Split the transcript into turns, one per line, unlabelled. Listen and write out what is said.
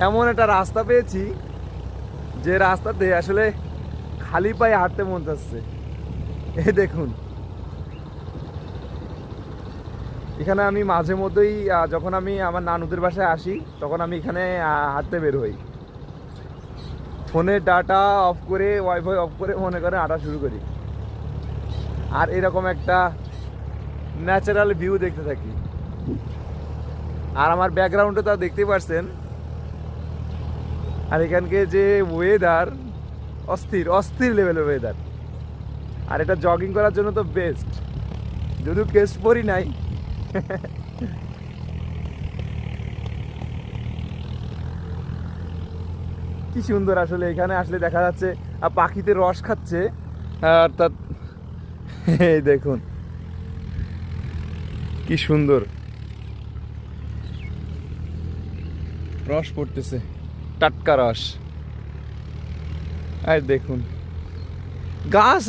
এমন একটা রাস্তা পেয়েছি যে রাস্তাতে আসলে খালি পায়ে হাঁটতে মন চাচ্ছে। এই দেখুন, এখানে আমি মাঝে মধ্যেই যখন আমি আমার নানুদের বাসায় আসি তখন আমি এখানে হাঁটতে বের হই। ফোনের ডাটা অফ করে, ওয়াইফাই অফ করে মনে করে হাঁটা শুরু করি, আর এরকম একটা ন্যাচারাল ভিউ দেখতে থাকি। আর আমার ব্যাকগ্রাউন্ডে তা দেখতেই পারছেন। আর এখানকে যে ওয়েদার, অস্থির অস্থির লেভেলের ওয়েদার। আর এটা জগিং করার জন্য তো বেস্ট, যদিও কেস্ট পরি নাই। কি সুন্দর আসলে, এখানে আসলে দেখা যাচ্ছে পাখিতে রস খাচ্ছে। অর্থাৎ এই দেখুন কি সুন্দর রস পড়তেছে, টাটকা রস। আর দেখুন গাছ।